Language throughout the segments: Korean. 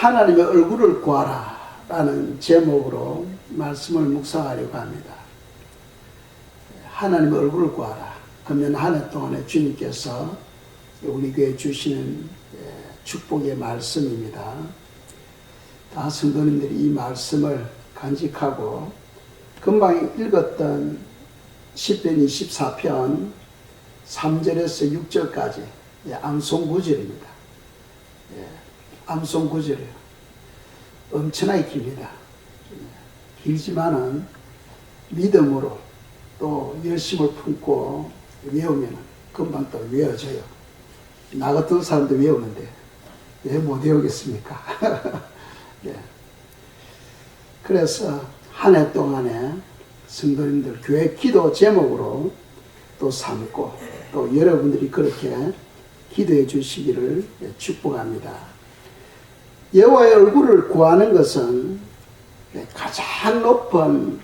하나님의 얼굴을 구하라 라는 제목으로 말씀을 묵상하려고 합니다. 하나님의 얼굴을 구하라. 그러면 한 해 동안에 주님께서 우리 교회에 주시는 축복의 말씀입니다. 다 성도님들이 이 말씀을 간직하고 금방 읽었던 시편 24편 3절에서 6절까지 암송 구절입니다. 암송 구절이에요. 엄청나게 깁니다. 길지만은 믿음으로 또 열심을 품고 외우면 금방 또 외워져요. 나 같은 사람도 외우는데 왜 못 외우겠습니까? 네. 그래서 한 해 동안에 성도님들 교회 기도 제목으로 또 삼고 또 여러분들이 그렇게 기도해 주시기를 축복합니다. 여호와의 얼굴을 구하는 것은 가장 높은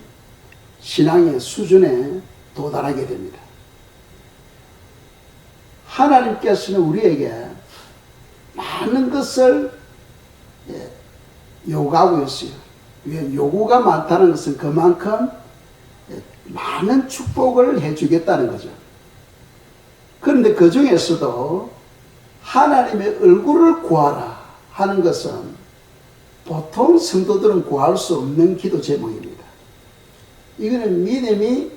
신앙의 수준에 도달하게 됩니다. 하나님께서는 우리에게 많은 것을 요구하고 있어요. 요구가 많다는 것은 그만큼 많은 축복을 해주겠다는 거죠. 그런데 그 중에서도 하나님의 얼굴을 구하라 하는 것은 보통 성도들은 구할 수 없는 기도 제목입니다. 이거는 믿음이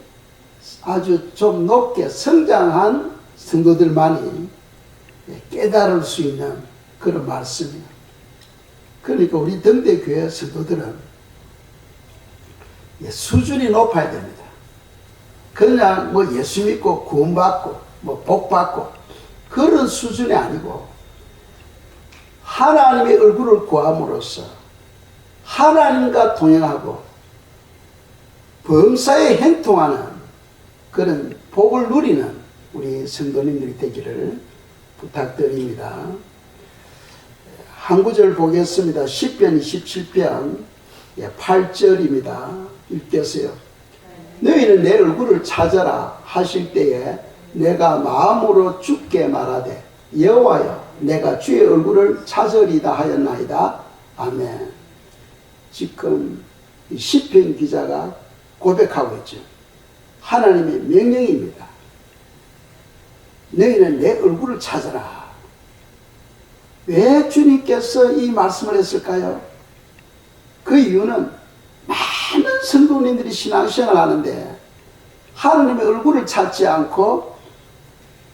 아주 좀 높게 성장한 성도들만이 깨달을 수 있는 그런 말씀이에요. 그러니까 우리 등대교회 성도들은 수준이 높아야 됩니다. 그냥 뭐 예수 믿고 구원받고 뭐 복받고 그런 수준이 아니고 하나님의 얼굴을 구함으로써 하나님과 동행하고 범사에 행통하는 그런 복을 누리는 우리 성도님들이 되기를 부탁드립니다. 한 구절 보겠습니다. 시편 27편 8절입니다. 읽겠어요. 너희는 내 얼굴을 찾아라 하실 때에 내가 마음으로 주께 말하되 여호와여 내가 주의 얼굴을 찾으리다 하였나이다. 아멘. 지금 시편 기자가 고백하고 있죠. 하나님의 명령입니다. 너희는 내 얼굴을 찾아라. 왜 주님께서 이 말씀을 했을까요? 그 이유는 많은 성도님들이 신앙생활을 하는데 하나님의 얼굴을 찾지 않고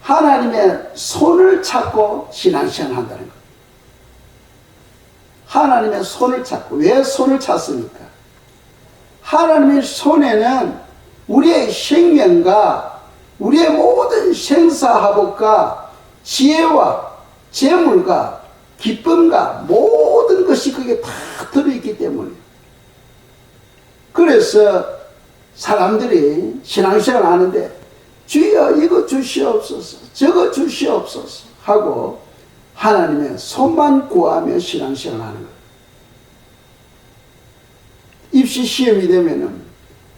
하나님의 손을 찾고 신앙생활을 한다는 거예요. 하나님의 손을 찾고. 왜 손을 찾습니까? 하나님의 손에는 우리의 생명과 우리의 모든 생사화복과 지혜와 재물과 기쁨과 모든 것이 그게 다 들어있기 때문에. 그래서 사람들이 신앙생활을 하는데 주여 이거 주시옵소서 저거 주시옵소서 하고 하나님의 손만 구하며 신앙생활을 하는 거예요. 입시 시험이 되면은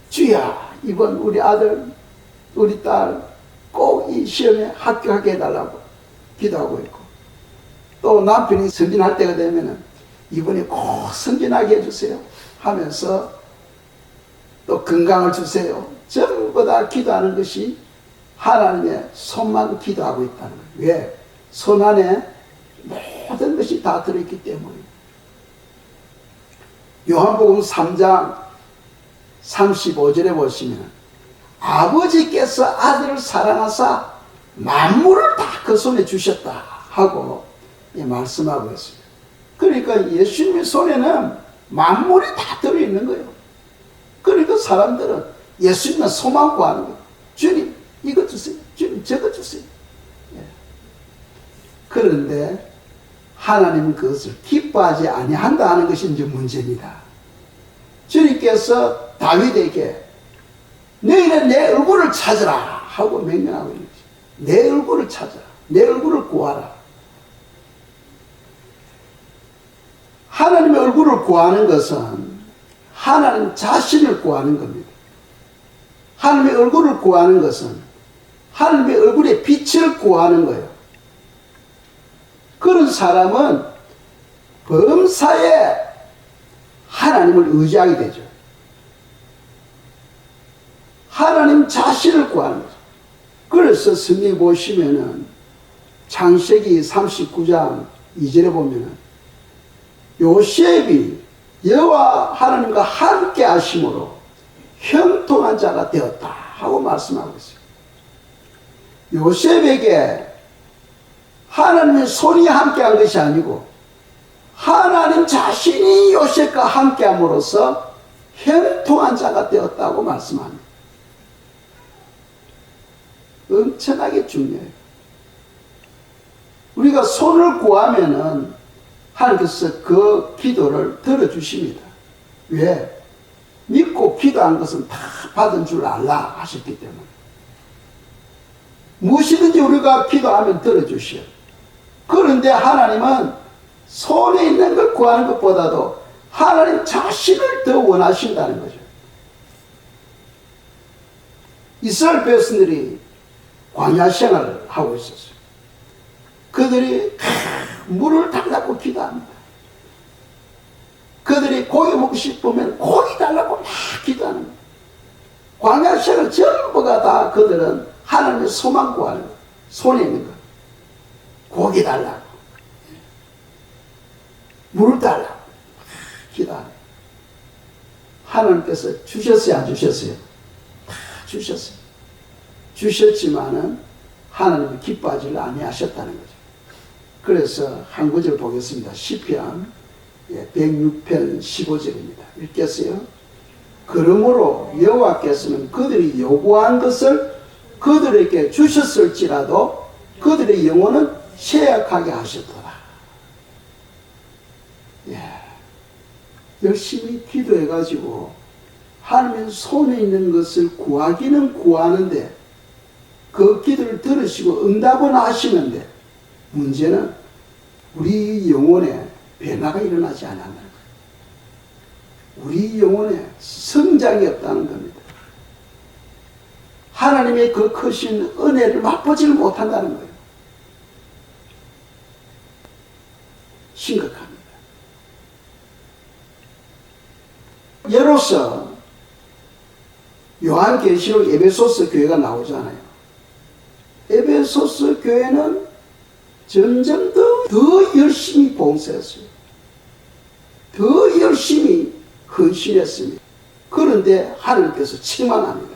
주여 이번 우리 아들 우리 딸 꼭 이 시험에 합격하게 해달라고 기도하고 있고, 또 남편이 승진할 때가 되면은 이번에 꼭 승진하게 해주세요 하면서 또 건강을 주세요. 전부 다 기도하는 것이 하나님의 손만 기도하고 있다는 거예요. 왜? 손 안에 모든 것이 다 들어있기 때문에. 요한복음 3장 35절에 보시면 아버지께서 아들을 사랑하사 만물을 다 그 손에 주셨다 하고 말씀하고 있어요. 그러니까 예수님의 손에는 만물이 다 들어있는 거예요. 그러니까 사람들은 예수님만 소망 구하는 거예요. 주님 이거 주세요. 주님 저거 주세요. 그런데 하나님은 그것을 기뻐하지 아니한다 하는 것이 이제 문제입니다. 주님께서 다윗에게 너희는 내 얼굴을 찾으라 하고 명령하고 있는 거죠. 내 얼굴을 찾아라. 내 얼굴을 구하라. 하나님의 얼굴을 구하는 것은 하나님 자신을 구하는 겁니다. 하나님의 얼굴을 구하는 것은 하나님의 얼굴의 빛을 구하는 거예요. 그런 사람은 범사에 하나님을 의지하게 되죠. 하나님 자신을 구하는 거죠. 그래서 성경 보시면은 창세기 39장 2절에 보면은 요셉이 여호와 하나님과 함께 하심으로 형통한 자가 되었다 하고 말씀하고 있어요. 요셉에게 하나님의 손이 함께한 것이 아니고 하나님 자신이 요셉과 함께함으로써 형통한 자가 되었다고 말씀합니다. 엄청나게 중요해요. 우리가 손을 구하면은 하나님께서 그 기도를 들어주십니다. 왜? 믿고 기도한 것은 다 받은 줄 알라 하셨기 때문에. 무엇이든지 우리가 기도하면 들어주셔요. 그런데 하나님은 손에 있는 걸 구하는 것보다도 하나님 자신을 더 원하신다는 거죠. 이스라엘 백성들이 광야 생활을 하고 있었어요. 그들이 물을 달라고 기도합니다. 그들이 고기 먹고 싶으면 고기 달라고 막 기도하는 거예요. 광야 생활 전부가 다 그들은 하나님의 소망 구하는 거예요. 손에 있는 거. 고기 달라고. 물을 달라고. 기도하는 거예요. 하나님께서 주셨어요, 안 주셨어요? 다 주셨어요. 주셨지만은 하나님이 기뻐하지를 아니하셨다는 거죠. 그래서 한 구절 보겠습니다. 시편 106편 15절입니다. 읽겠어요? 그러므로 여호와께서는 그들이 요구한 것을 그들에게 주셨을지라도 그들의 영혼은 쇠약하게 하셨더라. 열심히 기도해가지고 하나님 손에 있는 것을 구하기는 구하는데 그 기도를 들으시고 응답은 하시는데 문제는 우리 영혼에 변화가 일어나지 않았다는 거예요. 우리 영혼에 성장이 없다는 겁니다. 하나님의 그 크신 은혜를 맛보지를 못한다는 거예요. 심각합니다. 예로서 요한계시록 에베소서 교회가 나오잖아요. 에베소서 교회는 점점 더 열심히 봉사했어요. 더 열심히 헌신했습니다. 그런데 하나님께서 책망합니다.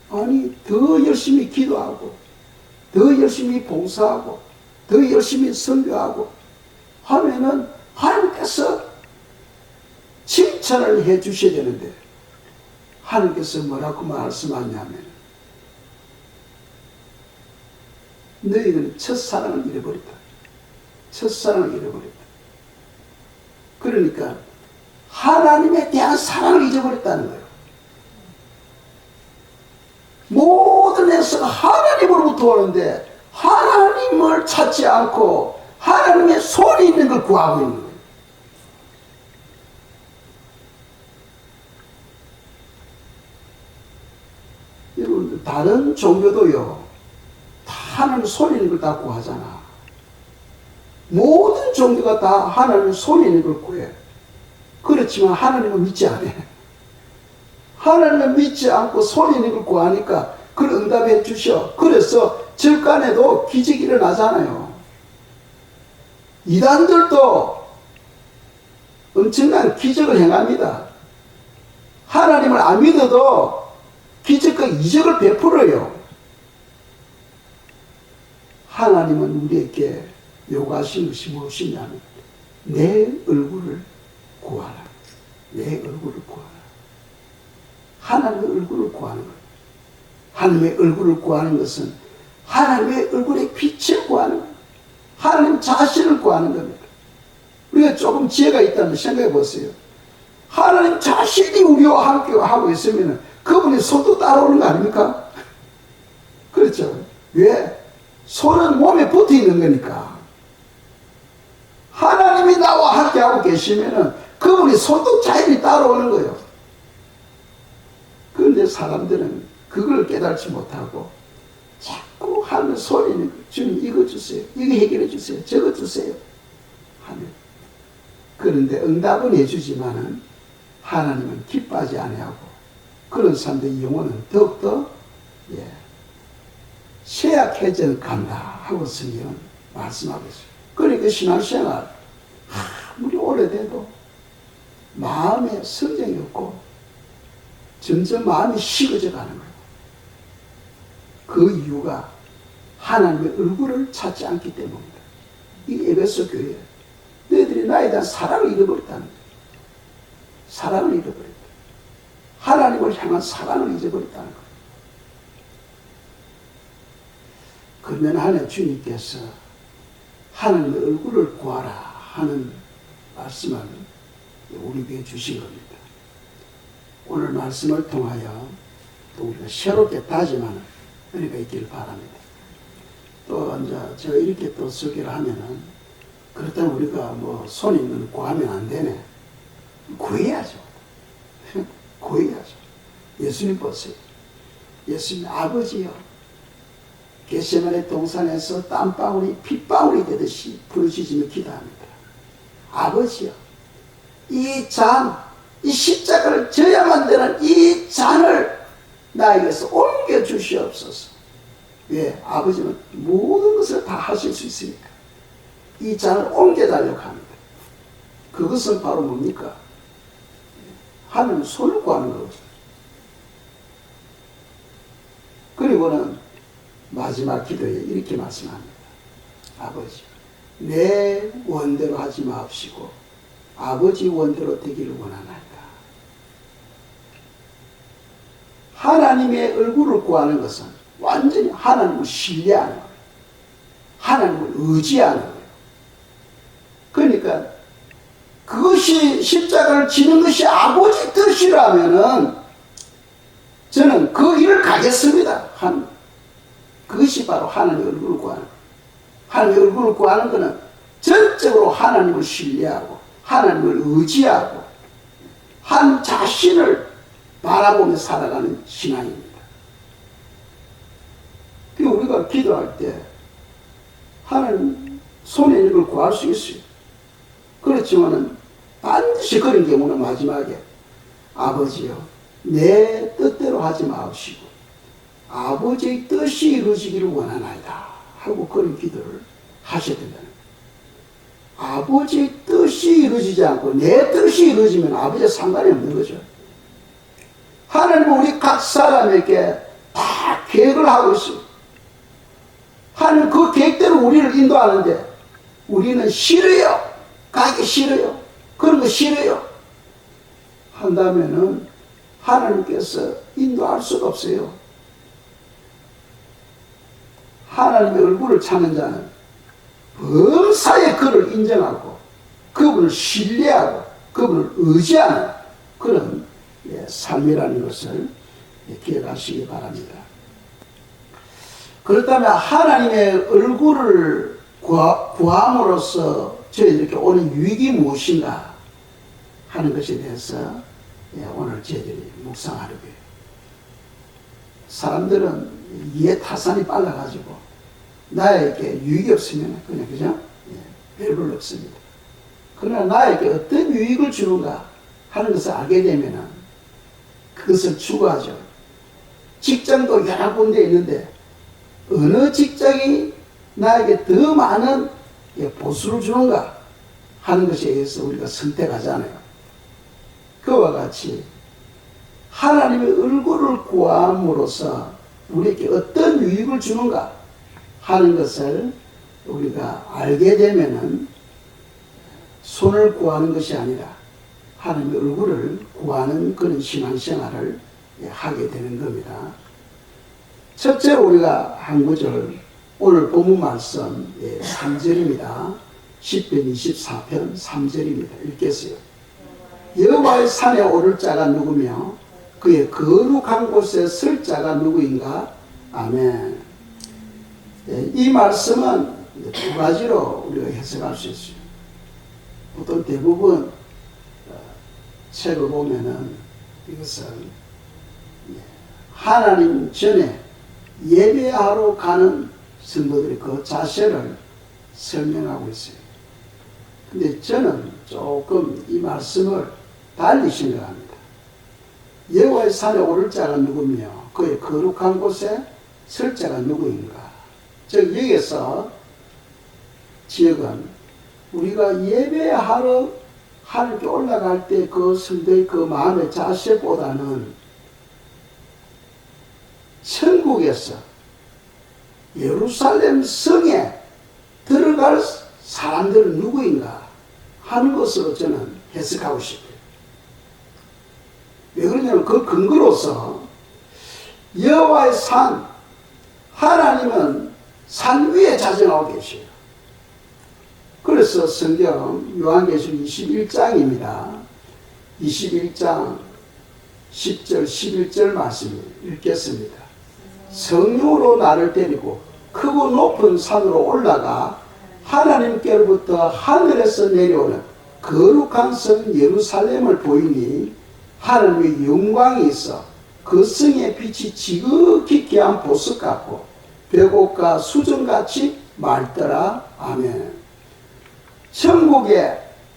아니, 더 열심히 기도하고, 더 열심히 봉사하고, 더 열심히 선교하고 하면은 하나님께서 칭찬을 해 주셔야 되는데 하나님께서 뭐라고 말씀하냐면 너희는 첫사랑을 잃어버렸다. 첫사랑을 잃어버렸다. 그러니까 하나님에 대한 사랑을 잊어버렸다는 거예요. 모든 애서가 하나님으로부터 오는데 하나님을 찾지 않고 하나님의 손이 있는 걸 구하고 있는 거예요. 여러분, 다른 종교도요, 다 하나님 손이 있는 걸 다 구하잖아. 모든 종교가 다 하나님 손이 있는 걸 구해. 그렇지만 하나님은 믿지 않아. 하나님을 믿지 않고 손이 있는 걸 구하니까 그걸 응답해 주셔. 그래서 절간에도 기적이 일어나잖아요. 이단들도 엄청난 기적을 행합니다. 하나님을 안 믿어도 기적과 이적을 베풀어요. 하나님은 우리에게 요구하신 것이 무엇이냐면 내 얼굴을 구하라. 내 얼굴을 구하라. 하나님의 얼굴을 구하는 거예요. 하나님의 얼굴을 구하는 것은 하나님의 얼굴의 빛을 구하는 거예요. 하나님 자신을 구하는 겁니다. 우리가 조금 지혜가 있다면 생각해 보세요. 하나님 자신이 우리와 함께 하고 있으면 그분의 손도 따라오는 거 아닙니까? 그렇죠. 왜? 손은 몸에 붙어 있는 거니까. 하나님이 나와 함께 하고 계시면 그분의 손도 자연히 따라오는 거예요. 그런데 사람들은 그걸 깨달지 못하고 자꾸 하는 소리는 주님 이거 주세요. 이거 해결해 주세요. 저거 주세요. 하면. 그런데 응답은 해주지만은 하나님은 기뻐하지 아니하고 그런 사람들의 영혼은 더욱더 쇠약해져 간다 하고 성경은 말씀하고 있어요. 그러니까 신앙생활 아무리 오래돼도 마음에 성정이 없고 점점 마음이 식어져 가는 거예요. 그 이유가 하나님의 얼굴을 찾지 않기 때문입니다. 이 에베소 교회 너희들이 나에 대한 사랑을 잃어버렸다는 거예요. 사랑을 잃어버렸다. 하나님을 향한 사랑을 잊어버렸다는 거예요. 그러면 하나님 주님께서 하나님의 얼굴을 구하라 하는 말씀을 우리에게 주신 겁니다. 오늘 말씀을 통하여 또 우리가 새롭게 다짐하는 은혜가 있기를 바랍니다. 또 이제 제가 이렇게 또 소개를 하면은 그렇다면 우리가 뭐 손 있는 구하면 안 되네. 구해야죠. 구해야죠. 예수님 보세요. 예수님 아버지요. 겟세마네 동산에서 땀방울이 핏방울이 되듯이 부르짖으며 기도합니다. 아버지요. 이 잔, 이 십자가를 져야만 되는 이 잔을 나에게서 옮겨 주시옵소서. 왜? 아버지는 모든 것을 다 하실 수 있으니까. 이 잔을 옮겨달라고 합니다. 그것은 바로 뭡니까? 하나님 손을 구하는 거거든요. 그리고는 마지막 기도에 이렇게 말씀합니다. 아버지, 내 원대로 하지 마옵시고 아버지 원대로 되기를 원하나이다. 하나님의 얼굴을 구하는 것은 완전히 하나님을 신뢰하는 거예요. 하나님을 의지하는 거예요. 그러니까 그것이 십자가를 지는 것이 아버지 뜻이라면은 저는 그 길을 가겠습니다. 그것이 바로 하나님의 얼굴을 구하는 거예요. 하나님의 얼굴을 구하는 것은 전적으로 하나님을 신뢰하고 하나님을 의지하고 한 자신을 바라보며 살아가는 신앙입니다. 그리고 우리가 기도할 때 하나님 손에 있는 걸 구할 수 있어요. 그렇지만은 반드시 그런 경우는 마지막에 아버지여 내 뜻대로 하지 마옵시고 아버지의 뜻이 이루어지기를 원하나이다 하고 그런 기도를 하셔야 된다는 거예요. 아버지의 뜻이 이루어지지 않고 내 뜻이 이루어지면 아버지와 상관이 없는 거죠. 하나님은 우리 각 사람에게 다 계획을 하고 있어요. 하나님 그 계획대로 우리를 인도하는데 우리는 싫어요. 가기 싫어요. 그런 거 싫어요. 한다면은 하나님께서 인도할 수가 없어요. 하나님의 얼굴을 찾는 자는 범사에 그를 인정하고 그분을 신뢰하고 그분을 의지하는 그런 삶이라는 것을 기억하시기 바랍니다. 그렇다면 하나님의 얼굴을 구함으로써 저희들에게 오는 유익이 무엇인가 하는 것에 대해서 오늘 저희들이 묵상하려고 해요. 사람들은 이해 타산이 빨라가지고 나에게 유익이 없으면 그냥 그죠? 별로 없습니다. 그러나 나에게 어떤 유익을 주는가 하는 것을 알게 되면 그것을 추구하죠. 직장도 여러 군데 있는데 어느 직장이 나에게 더 많은 보수를 주는가 하는 것에 의해서 우리가 선택하잖아요. 그와 같이 하나님의 얼굴을 구함으로써 우리에게 어떤 유익을 주는가 하는 것을 우리가 알게 되면은 손을 구하는 것이 아니라 하나님의 얼굴을 구하는 그런 신앙생활을 하게 되는 겁니다. 첫째로 우리가 한 구절 오늘 본문 말씀 3절입니다. 시편 24편 3절입니다. 읽겠어요. 여호와의 산에 오를 자가 누구며 그의 거룩한 곳에 설 자가 누구인가? 아멘. 이 말씀은 두 가지로 우리가 해석할 수 있어요. 보통 대부분 책을 보면은 이것은 하나님 전에 예배하러 가는 성도들의 그 자세를 설명하고 있어요. 근데 저는 조금 이 말씀을 달리 생각합니다. 여호와의 산에 오를 자가 누구며 그의 거룩한 곳에 설 자가 누구인가. 즉 여기에서 지역은 우리가 예배하러 하늘께 올라갈 때 그 성도의 그 마음의 자세보다는 천국에서 예루살렘 성에 들어갈 사람들은 누구인가 하는 것으로 저는 해석하고 싶어요. 왜 그러냐면 그 근거로서 여호와의 산, 하나님은 산 위에 자정하고 계셔요. 그래서 성경 요한계시록 21장입니다. 21장 10절 11절 말씀 읽겠습니다. 성령으로 나를 데리고 크고 높은 산으로 올라가 하나님께로부터 하늘에서 내려오는 거룩한 성 예루살렘을 보이니 하나님의 영광이 있어 그 성의 빛이 지극히 귀한 보석 같고 벽옥과 수정같이 맑더라. 아멘.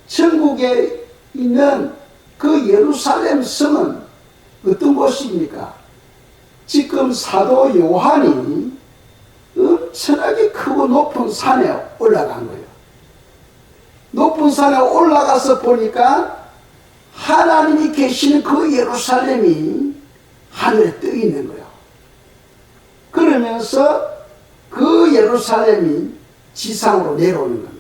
천국에 있는 그 예루살렘 성은 어떤 곳입니까? 지금 사도 요한이 엄청나게 크고 높은 산에 올라간 거예요. 높은 산에 올라가서 보니까 하나님이 계시는 그 예루살렘이 하늘에 떠 있는 거예요. 그러면서 그 예루살렘이 지상으로 내려오는 겁니다.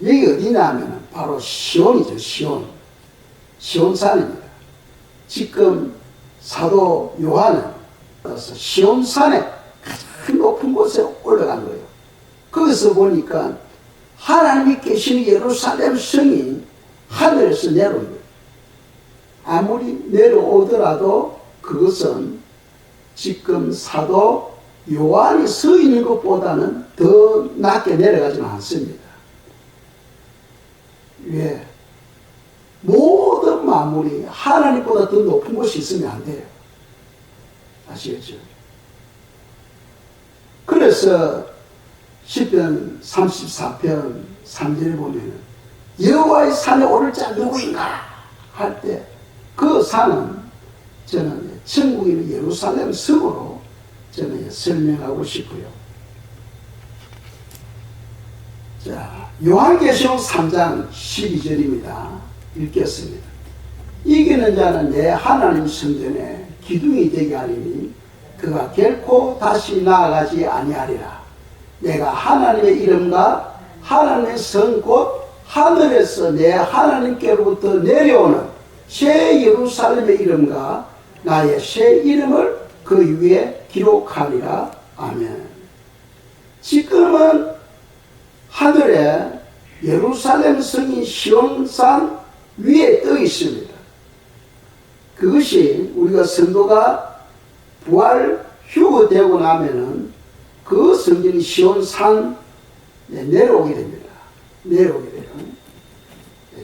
여기 어디냐면 바로 시온이죠. 시온산입니다. 지금 사도 요한은 시온산에 가장 높은 곳에 올라간 거예요. 거기서 보니까 하나님이 계시는 예루살렘 성이 하늘에서 내려온 거예요. 아무리 내려오더라도 그것은 지금 사도 요한이 서 있는 것보다는 더 낮게 내려가지는 않습니다. 왜? 모든 만물이 하나님보다 더 높은 곳이 있으면 안 돼요. 아시겠죠? 그래서 시편 34편 3절에 보면은 여호와의 산에 오를 자 누구인가 할 때 그 산은 저는 천국에 있는 예루살렘 성으로 저는 설명하고 싶고요. 자, 요한계시록 3장 12절입니다. 읽겠습니다. 이기는 자는 내 하나님 성전에 기둥이 되게 하리니 그가 결코 다시 나아가지 아니하리라. 내가 하나님의 이름과 하나님의 성 곧 하늘에서 내 하나님께로부터 내려오는 새 예루살렘의 이름과 나의 새 이름을 그 위에 기록하리라. 아멘. 지금은 하늘에 예루살렘 성이 시온산 위에 떠 있습니다. 그것이 우리가 성도가 부활 휴거되고 나면은 그 성전이 시온산 내려오게 됩니다. 내려오게 돼요.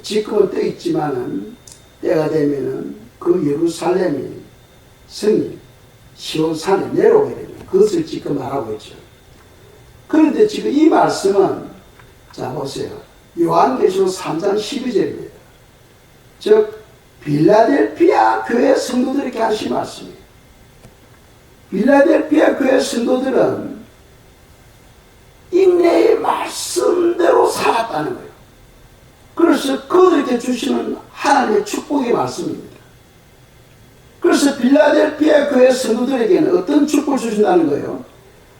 지금은 떠 있지만은 때가 되면은 그 예루살렘이 성이 시온산에 내려오게 됩니다. 그것을 지금 말하고 있죠. 그런데 지금 이 말씀은 자 보세요. 요한계시록 3장 12절입니다. 즉 빌라델피아 교회 성도들에게 하신 말씀이에요. 빌라델피아 교회 성도들은 인내의 말씀대로 살았다는 거예요. 그래서 그들에게 주시는 하나님의 축복의 말씀입니다. 그래서 빌라델피아 교회 성도들에게는 어떤 축복을 주신다는 거예요?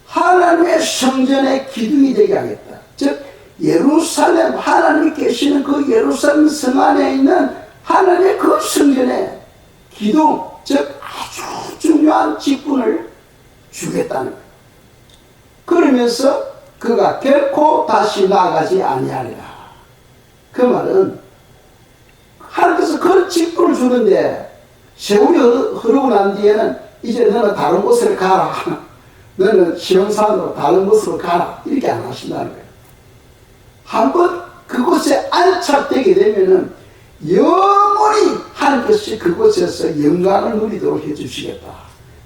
하나님의 성전의 기둥이 되게 하겠다. 즉 예루살렘, 하나님이 계시는 그 예루살렘 성 안에 있는 하나님의 그 성전의 기둥, 즉 아주 중요한 직분을 주겠다는 거예요. 그러면서 그가 결코 다시 나아가지 아니하리라. 그 말은 하나님께서 그런 직분을 주는데 세월이 흐르고 난 뒤에는 이제 너는 다른 곳으로 가라. 너는 시온산으로 다른 곳으로 가라. 이렇게 안 하신다는 거예요. 한번 그곳에 안착되게 되면은 영원히 하나님께서 그곳에서 영광을 누리도록 해주시겠다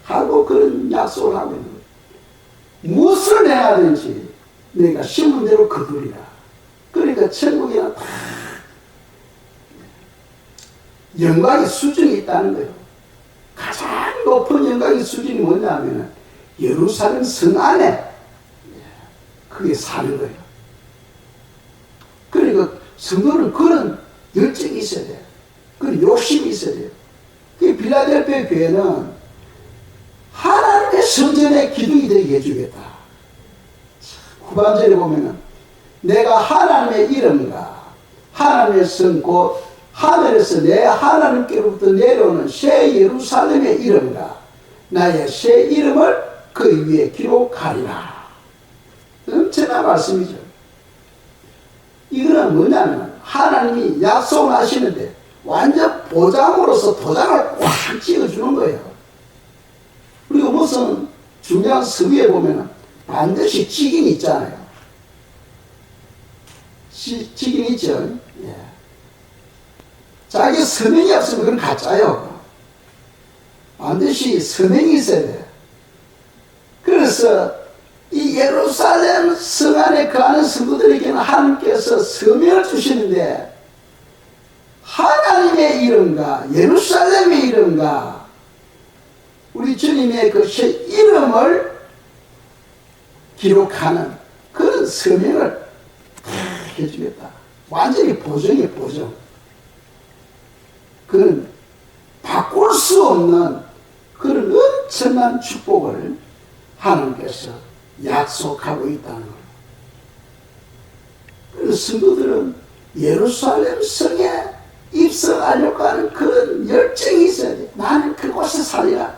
하고 그런 약속을 하고 있는 거예요. 무엇을 행하든지 내가 심은 대로 거두리라. 그러니까 천국에는 다 영광의 수준이 있다는 거예요. 가장 높은 영광의 수준이 뭐냐면 예루살렘 성 안에 그게 사는 거예요. 그러니까 성도는 그런 열정이 있어야 돼요. 그런 욕심이 있어야 돼요. 그 빌라델피아 교회는 하나님의 성전의 기둥이 되게 해주겠다. 후반절에 보면은 내가 하나님의 이름과 하나님의 성 곧 하늘에서 내 하나님께로부터 내려오는 새 예루살렘의 이름과 나의 새 이름을 그 위에 기록하리라. 엄청난 말씀이죠. 이거는 뭐냐면 하나님이 약속을 하시는데 완전 보장으로서 도장을 꽉 찍어주는 거예요. 그리고 무슨 중요한 서기에 보면 반드시 직인이 있잖아요. 직인이 있죠. 예. 자기 서명이 없으면 그건 가짜요. 반드시 서명이 있어야 돼요. 그래서 이 예루살렘 성 안에 거하는 성도들에게는 하나님께서 서명을 주시는데 하나님의 이름과 예루살렘의 이름과 우리 주님의 그 이름을 기록하는 그런 서명을 해주겠다. 완전히 보정이에요, 보정. 그건 바꿀 수 없는 그런 엄청난 축복을 하나님께서 약속하고 있다는 거예요. 그래서 성도들은 예루살렘 성에 입성하려고 하는 그런 열정이 있어야 돼. 나는 그곳에 살리라.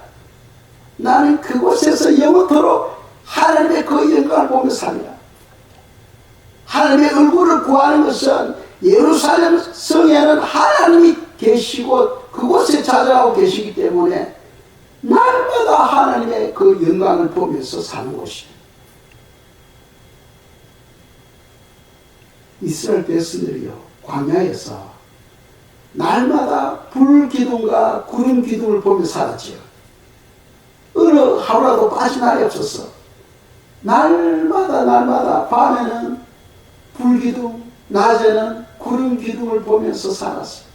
나는 그곳에서 영원토록 하나님의 그 영광을 보며 살리라. 하나님의 얼굴을 구하는 것은 예루살렘 성에는 하나님이 계시고 그곳에 찾아가고 계시기 때문에 날마다 하나님의 그 영광을 보면서 사는 곳이에요. 이스라엘 백성들이요, 광야에서 날마다 불 기둥과 구름 기둥을 보며 살았지요. 어느 하루라도 빠진 날이 없었어. 날마다 밤에는 불 기둥, 낮에는 구름 기둥을 보면서 살았어요.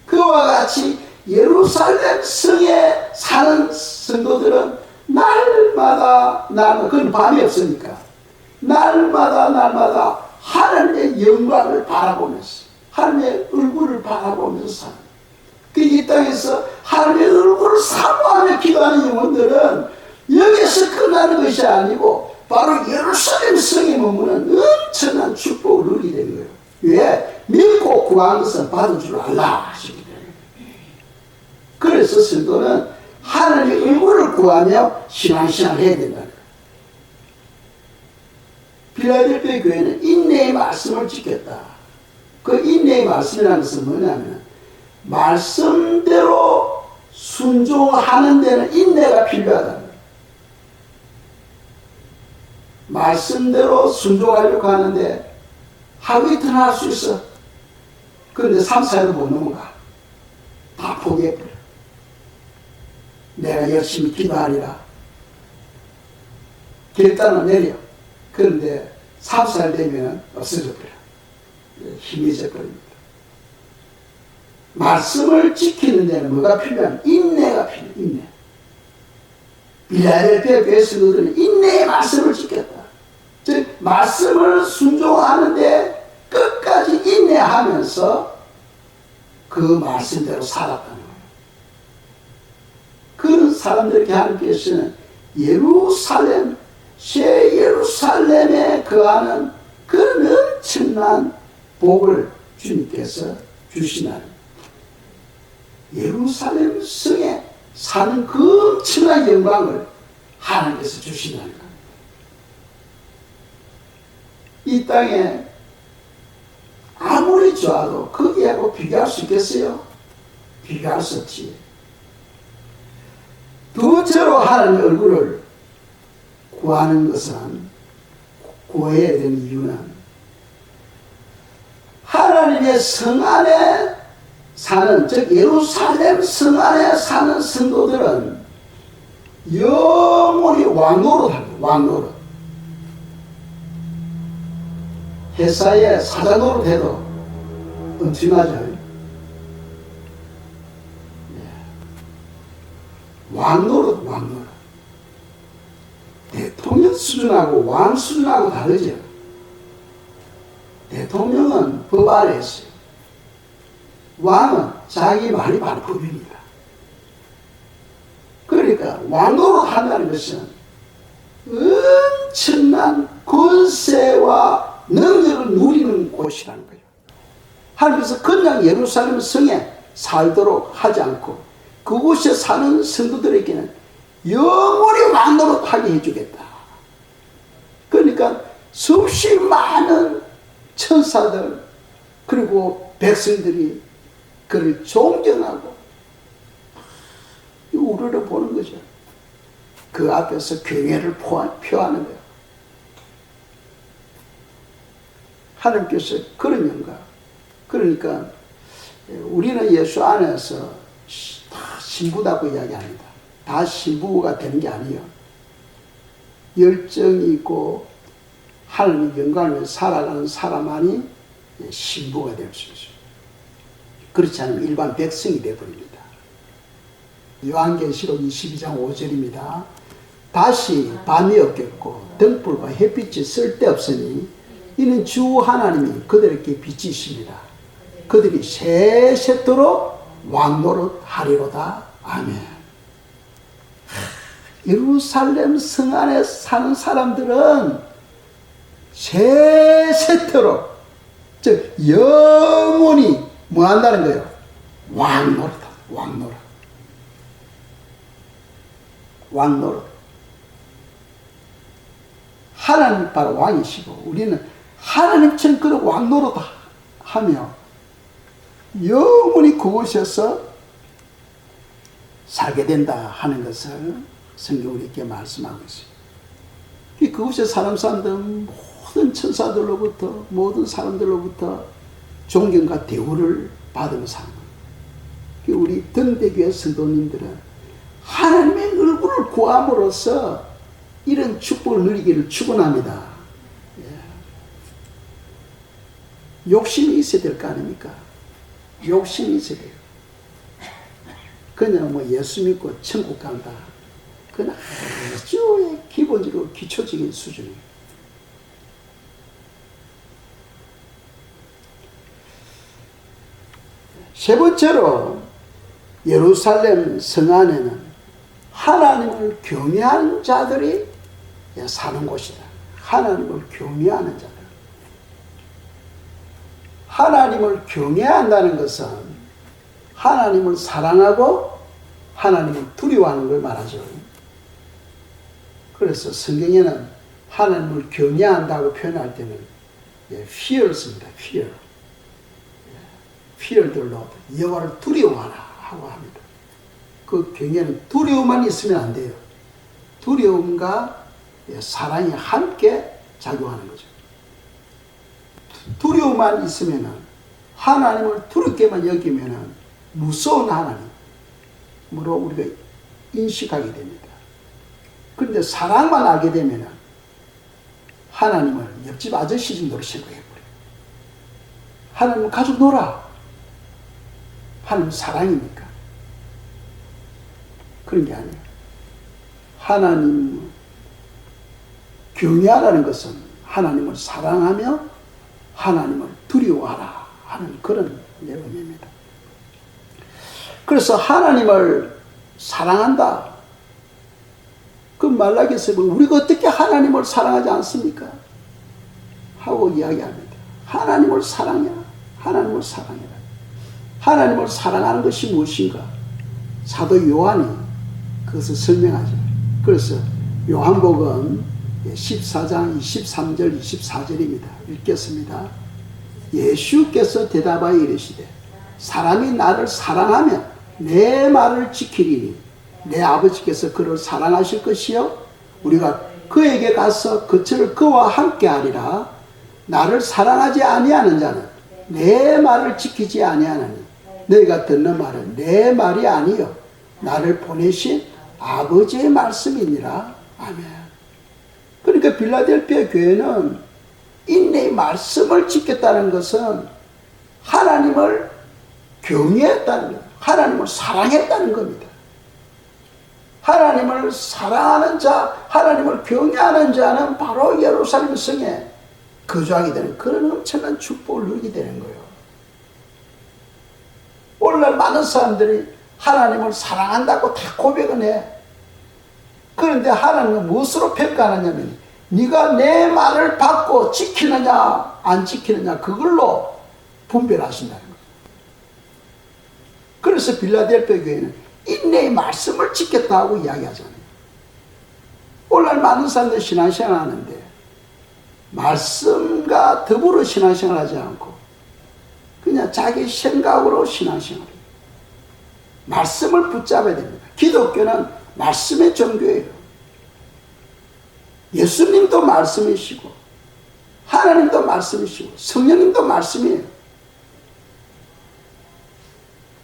그와 같이 예루살렘 성에 사는 성도들은 날마다 그건 밤이 없으니까 날마다 하나님의 영광을 바라보면서 하나님의 얼굴을 바라보면서 사는, 그 이 땅에서 하나님의 얼굴을 사모하며 기도하는 영혼들은 여기서 끝나는 것이 아니고 바로 예루살렘 성에 머무는 엄청난 축복을 누리게 된 거예요. 왜? 믿고 구한 것은 받은 줄 알라 하시기 때문에. 그래서 성도는 하나님의 얼굴을 구하며 신앙생활을 해야 된다는 거예요. 필라델피아 교회는 인내의 말씀을 지켰다. 그 인내의 말씀이라는 것은 뭐냐면 말씀대로 순종하는 데는 인내가 필요하다는 거예요. 말씀대로 순종하려고 하는데 하루 이틀 할 수 있어. 그런데 3, 4일도 못 넘어가. 다 포기해버려. 내가 열심히 기도하리라. 결단을 내려. 그런데 3, 4일 되면 없어져 버려. 힘이 져버립니다. 말씀을 지키는 데는 뭐가 필요한? 인내가 필요해. 인내. 빌라델피아 교회 성도들은 인내의 말씀을 지켰다. 즉 말씀을 순종하는데 끝까지 인내하면서 그 말씀대로 살았다는 거예요. 그런 사람들에게 하나님께서는 예루살렘, 새 예루살렘에 거하는 그런 엄청난 복을 주님께서 주시나는 예루살렘 성에 사는 그 엄청난 영광을 하나님께서 주시나는 겁니다. 이 땅에 아무리 좋아도 거기하고 비교할 수 있겠어요? 비교할 수 없지. 두 번째로 하나님의 얼굴을 구하는 것은, 구해야 되는 이유는 하나님의 성 안에 사는, 즉 예루살렘 성 안에 사는 성도들은 영원히 왕노릇 합니다. 왕노릇. 회사에 사자 노릇 해도 엄청나죠. 왕노릇, 왕노릇. 대통령 수준하고 왕 수준하고 다르죠. 대통령은 법 아래 있어요. 왕은 자기 말이 바로 법입니다. 그러니까 왕노릇 한다는 것은 엄청난 권세와 능력을 누리는 곳이라는 거예요. 하나님께서 그냥 예루살렘 성에 살도록 하지 않고 그곳에 사는 성도들에게는 영원히 왕노릇하게 해주겠다. 그러니까 수없이 많은 천사들 그리고 백성들이 그를 존경하고 우러러 보는 거죠. 그 앞에서 경애를 표하는 거예요. 하나님께서 그런 영광. 그러니까 우리는 예수 안에서 다 신부다고 이야기합니다. 다 신부가 되는 게 아니에요. 열정이 있고 하나님 영광을 위해 살아가는 사람만이 신부가 될 수 있어요. 그렇지 않으면 일반 백성이 되어버립니다. 요한계시록 22장 5절입니다. 다시 밤이 없겠고 등불과 햇빛이 쓸데없으니 이는 주 하나님이 그들에게 빛이십니다. 그들이 세세토록 왕노릇 하리로다. 아멘. 예루살렘 성 안에 사는 사람들은 세세토록 즉 영원히 뭐 한다는 거예요? 왕노릇. 왕노릇. 왕노릇. 하나님 바로 왕이시고 우리는 하나님처럼 그런 왕노릇 하며 영원히 그곳에서 살게 된다 하는 것을 성경 우리에게 말씀하고 있어요. 그곳에 사람들 모든 천사들로부터 모든 사람들로부터 존경과 대우를 받으면서 사는 거예요. 우리 등대교회 성도님들은 하나님의 얼굴을 구함으로써 이런 축복을 누리기를 축원합니다. 욕심이 있어야 될 거 아닙니까? 욕심이 있어야 돼요. 그냥 뭐 예수 믿고 천국 간다. 그건 아주 기본적으로 기초적인 수준이에요. 세 번째로 예루살렘 성 안에는 하나님을 경외하는 자들이 사는 곳이다. 하나님을 경외하는 자들. 하나님을 경외한다는 것은 하나님을 사랑하고 하나님을 두려워하는 걸 말하죠. 그래서 성경에는 하나님을 경외한다고 표현할 때는 fear를 씁니다. fear. fear the Lord. 여호와를 두려워하라 하고 합니다. 그 경외는 두려움만 있으면 안 돼요. 두려움과 사랑이 함께 작용하는 거죠. 두려움만 있으면은 하나님을 두렵게만 여기면은 무서운 하나님으로 우리가 인식하게 됩니다. 그런데 사랑만 알게 되면은 하나님을 옆집 아저씨 정도로 생각해버려요. 하나님은 가족 놀아. 하나님은 사랑이니까. 그런 게 아니에요. 하나님 경외하라는 것은 하나님을 사랑하며 하나님을 두려워하라 하는 그런 내용입니다. 그래서 하나님을 사랑한다. 그 말라기에서 우리가 어떻게 하나님을 사랑하지 않습니까? 하고 이야기합니다. 하나님을 사랑해. 하나님을 사랑해라. 하나님을 사랑하는 것이 무엇인가? 사도 요한이 그것을 설명하죠. 그래서 요한복음 14장 23절 24절입니다. 읽겠습니다. 예수께서 대답하여 이르시되 사람이 나를 사랑하면 내 말을 지키리니 내 아버지께서 그를 사랑하실 것이요 우리가 그에게 가서 그처를 그와 함께 하리라. 나를 사랑하지 아니하는 자는 내 말을 지키지 아니하나니 너희가 듣는 말은 내 말이 아니요 나를 보내신 아버지의 말씀이니라. 아멘. 그러니까 빌라델피아 교회는 인내의 말씀을 지켰다는 것은 하나님을 경외했다는 것, 하나님을 사랑했다는 겁니다. 하나님을 사랑하는 자, 하나님을 경외하는 자는 바로 예루살렘 성에 거주하게 되는 그런 엄청난 축복을 누리게 되는 거예요. 오늘날 많은 사람들이 하나님을 사랑한다고 다 고백은 해. 그런데 하나님은 무엇으로 평가하느냐면 네가 내 말을 받고 지키느냐 안 지키느냐 그걸로 분별하신다는 거예요. 그래서 빌라델피아 교회는 인내의 말씀을 지켰다고 이야기하잖아요. 오늘날 많은 사람들이 신앙생활 하는데 말씀과 더불어 신앙생활 하지 않고 그냥 자기 생각으로 신앙생활해요. 말씀을 붙잡아야 됩니다. 기독교는 말씀의 종교예요. 예수님도 말씀이시고 하나님도 말씀이시고 성령님도 말씀이에요.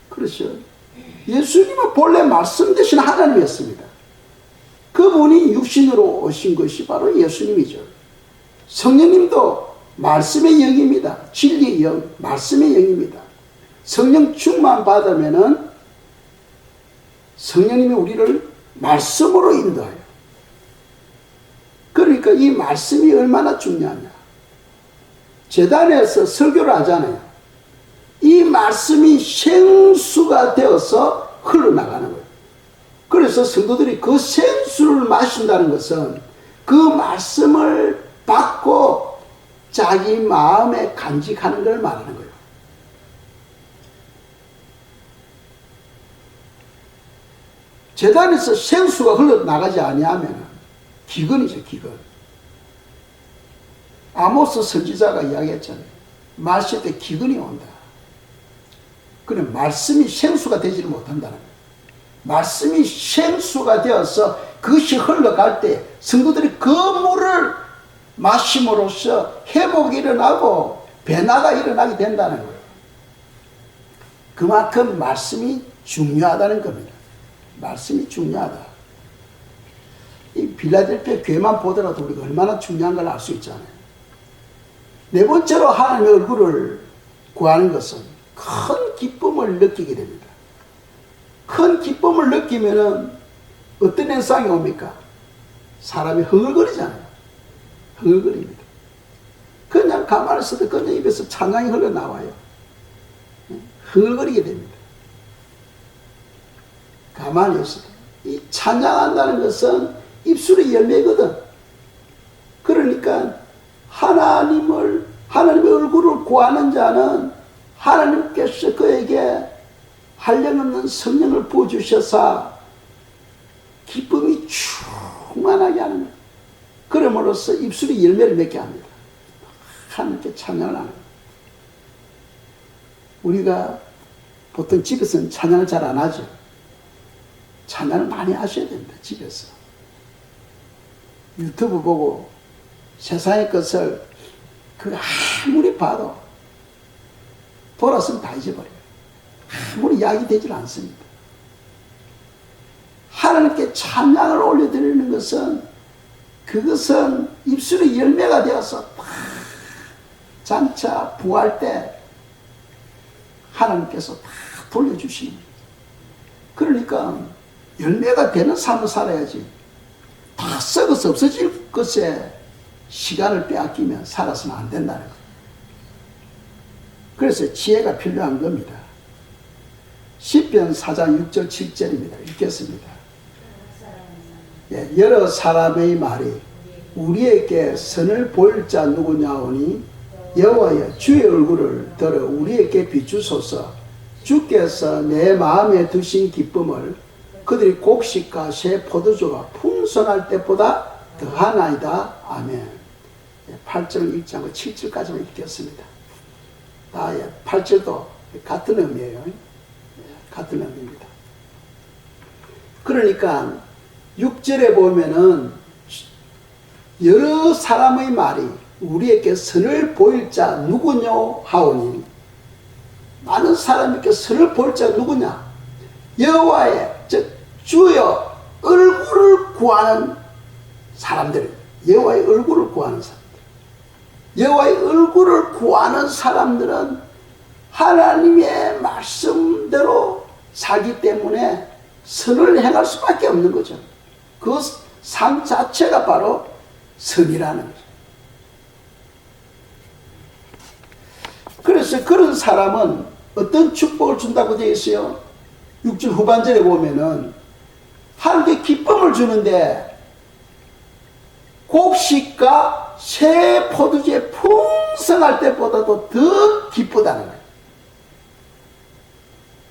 그렇죠. 예수님은 본래 말씀 대신 하나님이었습니다. 그분이 육신으로 오신 것이 바로 예수님이죠. 성령님도 말씀의 영입니다. 진리의 영, 말씀의 영입니다. 성령 충만 받으면은 성령님이 우리를 말씀으로 인도해요. 그러니까 이 말씀이 얼마나 중요하냐. 제단에서 설교를 하잖아요. 이 말씀이 생수가 되어서 흘러나가는 거예요. 그래서 성도들이 그 생수를 마신다는 것은 그 말씀을 받고 자기 마음에 간직하는 걸 말하는 거예요. 제단에서 생수가 흘러나가지 아니하면 기근이죠, 기근. 아모스 선지자가 이야기했잖아요. 마실 때 기근이 온다. 그럼 말씀이 생수가 되지를 못한다는 거예요. 말씀이 생수가 되어서 그것이 흘러갈 때 성도들이 그 물을 마심으로써 회복이 일어나고 변화가 일어나게 된다는 거예요. 그만큼 말씀이 중요하다는 겁니다. 말씀이 중요하다. 이 빌라델피아 교회만 보더라도 우리가 얼마나 중요한 걸 알 수 있잖아요. 네 번째로 하나님의 얼굴을 구하는 것은 큰 기쁨을 느끼게 됩니다. 큰 기쁨을 느끼면은 어떤 현상이 옵니까? 사람이 흥얼거리잖아요. 흥얼거립니다. 그냥 가만히 있어도 그냥 입에서 찬양이 흘러나와요. 흥얼거리게 됩니다. 가만히 있어도. 이 찬양한다는 것은 입술의 열매거든. 그러니까 하나님의 얼굴을 구하는 자는 하나님께서 그에게 한량없는 성령을 부어주셔서 기쁨이 충만하게 하는 거예요. 그럼으로써 입술이 열매를 맺게 합니다. 하나님께 찬양을 하는 거예요. 우리가 보통 집에서는 찬양을 잘 안 하죠. 찬양을 많이 하셔야 됩니다. 집에서. 유튜브 보고 세상의 것을 아무리 봐도 돌아서면 다 잊어버려요. 아무리 약이 되질 않습니다. 하나님께 찬양을 올려드리는 것은 그것은 입술의 열매가 되어서 장차 부활 때 하나님께서 다 돌려주시는 거예요. 그러니까 열매가 되는 삶을 살아야지 다 썩어서 없어질 것에 시간을 빼앗기면 살아서는 안 된다는 거예요. 그래서 지혜가 필요한 겁니다. 시편 4장 6절 7절입니다. 읽겠습니다. 여러 사람의 말이 우리에게 선을 보일 자 누구냐 하오니 여호와여 주의 얼굴을 들어 우리에게 비추소서. 주께서 내 마음에 두신 기쁨을 그들이 곡식과 새 포도주가 풍성할 때보다 더하나이다. 아멘. 8절을 읽지 않고 7절까지만 읽겠습니다. 8절도 같은 의미예요. 같은 의미입니다. 그러니까 6절에 보면은 여러 사람의 말이 우리에게 선을 보일 자 누구냐 하오니 많은 사람에게 선을 보일 자 누구냐? 여호와의 즉 주여 얼굴을 구하는 사람들, 여호와의 얼굴을 구하는 사람들. 여호와의 얼굴을 구하는 사람들은 하나님의 말씀대로 살기 때문에 선을 행할 수밖에 없는 거죠. 그 삶 자체가 바로 선이라는 거죠. 그래서 그런 사람은 어떤 축복을 준다고 되어 있어요? 6절 후반절에 보면은 하나님께 기쁨을 주는데 곡식과 새 포도주에 풍성할 때보다도 더 기쁘다는 거예요.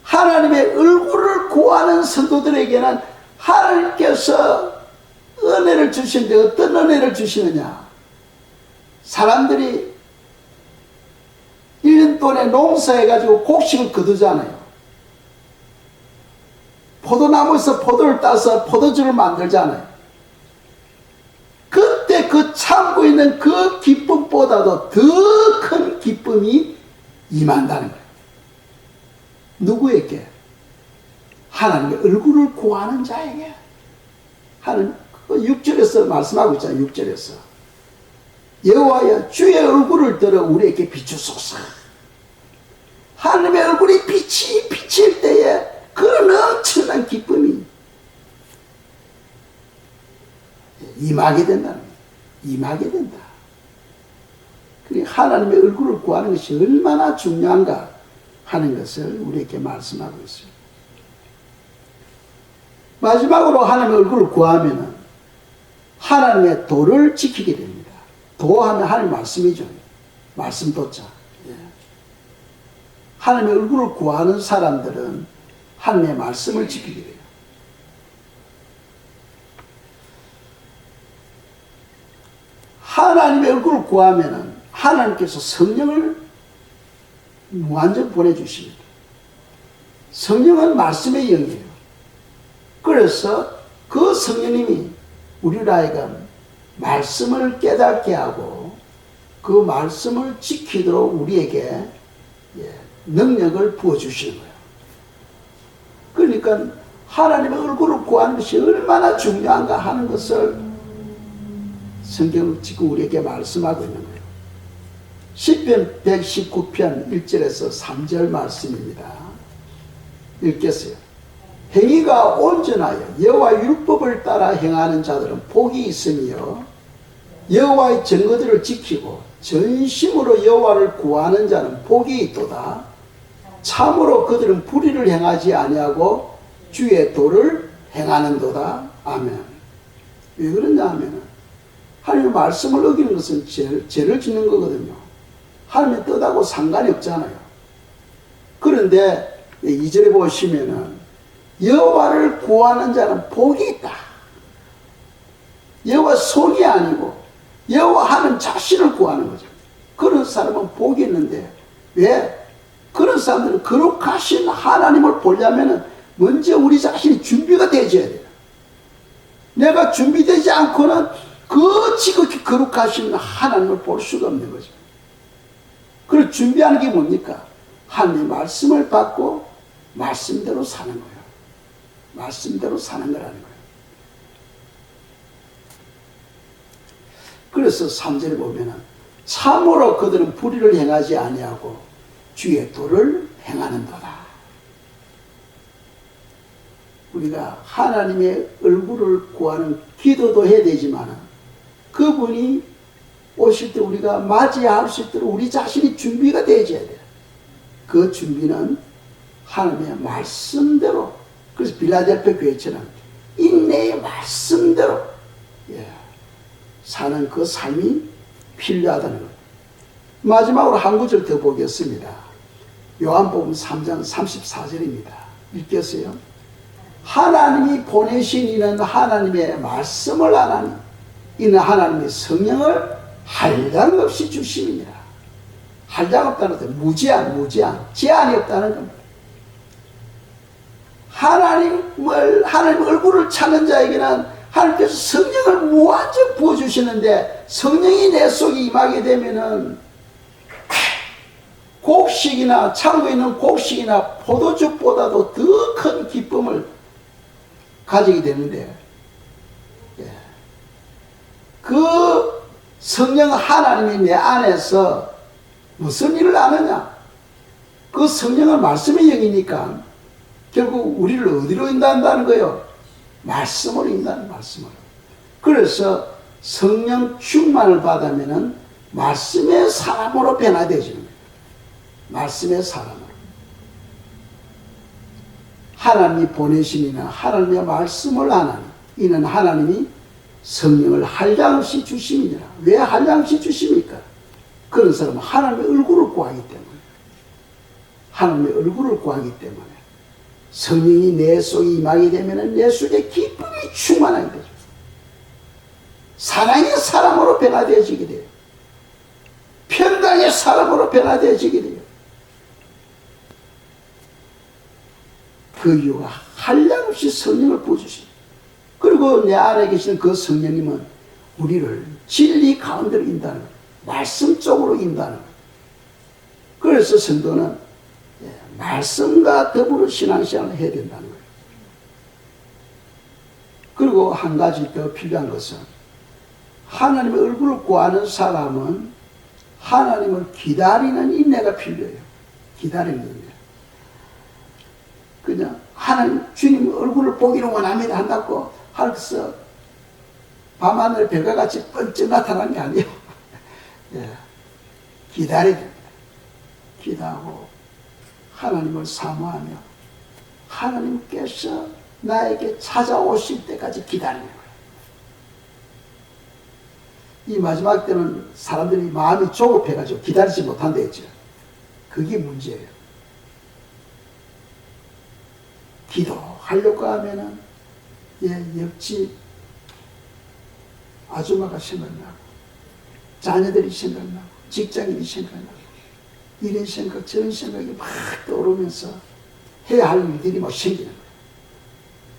하나님의 얼굴을 구하는 성도들에게는 하나님께서 은혜를 주시는데 어떤 은혜를 주시느냐? 사람들이 1년 동안에 농사해가지고 곡식을 거두잖아요. 포도나무에서 포도를 따서 포도주를 만들잖아요. 그때 그 참고 있는 그 기쁨보다도 더 큰 기쁨이 임한다는 거예요. 누구에게? 하나님의 얼굴을 구하는 자에게. 하는 6절에서 말씀하고 있잖아요. 6절에서 여호와여 주의 얼굴을 들어 우리에게 비추소서. 하나님의 얼굴이 빛이 비칠 때에 그런 엄청난 기쁨이 임하게 된다는 거예요. 임하게 된다. 그리고 하나님의 얼굴을 구하는 것이 얼마나 중요한가 하는 것을 우리에게 말씀하고 있어요. 마지막으로 하나님의 얼굴을 구하면 하나님의 도를 지키게 됩니다. 도하면 하나님 말씀이죠. 말씀 도자. 하나님의 얼굴을 구하는 사람들은 하나님의 말씀을 지키게 돼요. 하나님의 얼굴을 구하면 하나님께서 성령을 무한정 보내주십니다. 성령은 말씀의 영이에요. 그래서 그 성령님이 우리를 하여금 말씀을 깨닫게 하고 그 말씀을 지키도록 우리에게 능력을 부어주시는 거예요. 그러니까 하나님의 얼굴을 구하는 것이 얼마나 중요한가 하는 것을 성경을 지금 우리에게 말씀하고 있는 거예요. 시편 119편 1절에서 3절 말씀입니다. 읽겠어요. 행위가 온전하여 여호와 율법을 따라 행하는 자들은 복이 있으며 여호와의 증거들을 지키고 전심으로 여호와를 구하는 자는 복이 있도다. 참으로 그들은 불의를 행하지 아니하고 주의 도를 행하는도다. 아멘. 왜 그러냐 하면 하나님의 말씀을 어기는 것은 죄를 짓는 거거든요. 하나님의 뜻하고 상관이 없잖아요. 그런데 2절에 보시면은 여호와를 구하는 자는 복이 있다. 여호와 손이 아니고 여호와 하는 자신을 구하는 거죠. 그런 사람은 복이 있는데 왜? 그런 사람들은 거룩하신 하나님을 보려면 먼저 우리 자신이 준비가 되어야 돼요. 내가 준비되지 않고는 그 지극히 거룩하신 하나님을 볼 수가 없는 거죠. 그걸 준비하는 게 뭡니까? 하나님의 말씀을 받고 말씀대로 사는 거예요. 말씀대로 사는 거라는 거예요. 그래서 3절에 보면은 참으로 그들은 불의를 행하지 아니하고 주의 도를 행하는도다. 우리가 하나님의 얼굴을 구하는 기도도 해야 되지만 그분이 오실 때 우리가 맞이할 수 있도록 우리 자신이 준비가 되어야 돼요. 그 준비는 하나님의 말씀대로, 그래서 빌라델피아 교회처럼 인내의 말씀대로 사는 그 삶이 필요하다는 것. 마지막으로 한 구절 더 보겠습니다. 요한복음 3장 34절입니다. 읽겠어요? 하나님이 보내신 이는 하나님의 말씀을 안 하니 이는 하나님의 성령을 한량없이 주심이니라. 한량 없다는 것은 무제한, 제한이 없다는 겁니다. 하나님의 얼굴을 찾는 자에게는 하나님께서 성령을 무한정 부어주시는데 성령이 내 속에 임하게 되면은 곡식이나 창고에 있는 곡식이나 포도주보다도 더 큰 기쁨을 가지게 되는데 그 성령 하나님이 내 안에서 무슨 일을 하느냐? 그 성령은 말씀의 영이니까 결국 우리를 어디로 인도한다는 거예요? 말씀으로 인도하는, 말씀으로. 그래서 성령 충만을 받으면은 말씀의 사람으로 변화되어지는 거예요. 말씀의 사람으로. 하나님이 보내심이나 하나님의 말씀을 하나니, 이는 하나님이 성령을 한량없이 주심이니라. 왜 한량없이 주십니까? 그런 사람은 하나님의 얼굴을 구하기 때문에, 하나님의 얼굴을 구하기 때문에 성령이 내 속에 임하게 되면 내 속에 기쁨이 충만하게 되죠. 사랑의 사람으로 변화되어지게 돼요. 평강의 사람으로 변화되어지게 돼요. 그 이유가 한량없이 성령을 부어주십니다. 그리고 내 안에 계시는 그 성령님은 우리를 진리 가운데로 인도하는 거예요. 말씀 쪽으로 인도하는 거예요. 그래서 성도는 말씀과 더불어 신앙생활을 해야 된다는 거예요. 그리고 한 가지 더 필요한 것은 하나님의 얼굴을 구하는 사람은 하나님을 기다리는 인내가 필요해요. 기다리는 인내. 그냥 하나님 주님 얼굴을 보기를 원합니다 한다고 하면서 밤하늘 별과 같이 번쩍 나타나는 게 아니에요. 예. 기다려야 됩니다. 기도하고 하나님을 사모하며 하나님께서 나에게 찾아오실 때까지 기다리는 거예요. 이 마지막 때는 사람들이 마음이 조급해가지고 기다리지 못한다 했죠. 그게 문제예요. 기도하려고 하면은 옆집 아줌마가 생각나고 자녀들이 생각나고 직장인이 생각나고 이런 생각 저런 생각이 막 떠오르면서 해야 할 일들이 막 생기는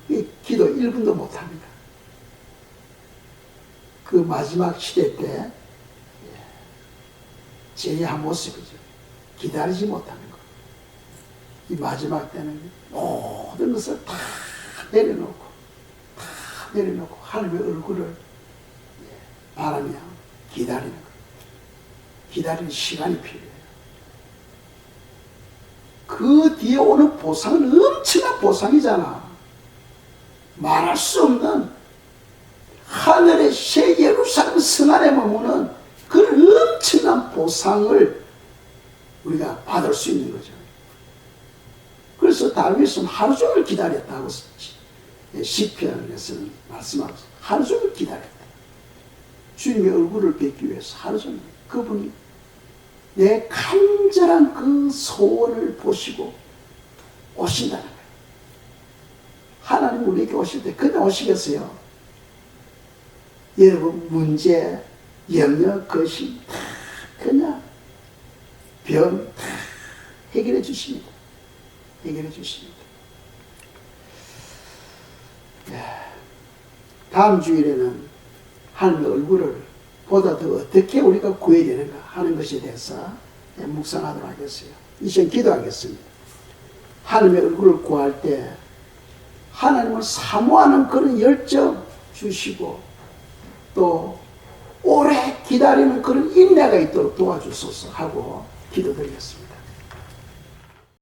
거예요. 이 기도 1분도 못합니다. 그 마지막 시대 때 제한 모습이죠. 기다리지 못하는 것. 이 마지막 때는 모든 것을 다 내려놓고 하나님의 얼굴을 바라며 기다리는 것. 기다리는 시간이 필요해요. 그 뒤에 오는 보상은 엄청난 보상이잖아. 말할 수 없는 하늘의 새 예루살렘 성 안에 머무는 그런 엄청난 보상을 우리가 받을 수 있는 거죠. 그래서 다윗은 하루 종일 기다렸다고 시편에서는 말씀하고 하루 종일 기다렸다. 주님의 얼굴을 뵙기 위해서 하루 종일 그분이 내 간절한 그 소원을 보시고 오신다는 거예요. 하나님 우리에게 오실 때 그냥 오시겠어요? 여러분 문제, 영역, 것이 다 그냥 병 다 해결해 주십니다. 해결해 주십니다. 다음 주일에는 하나님의 얼굴을 보다 더 어떻게 우리가 구해야 되는가 하는 것에 대해서 묵상하도록 하겠어요. 이 시간 기도하겠습니다. 하나님의 얼굴을 구할 때 하나님을 사모하는 그런 열정 주시고 또 오래 기다리는 그런 인내가 있도록 도와주소서 하고 기도드리겠습니다.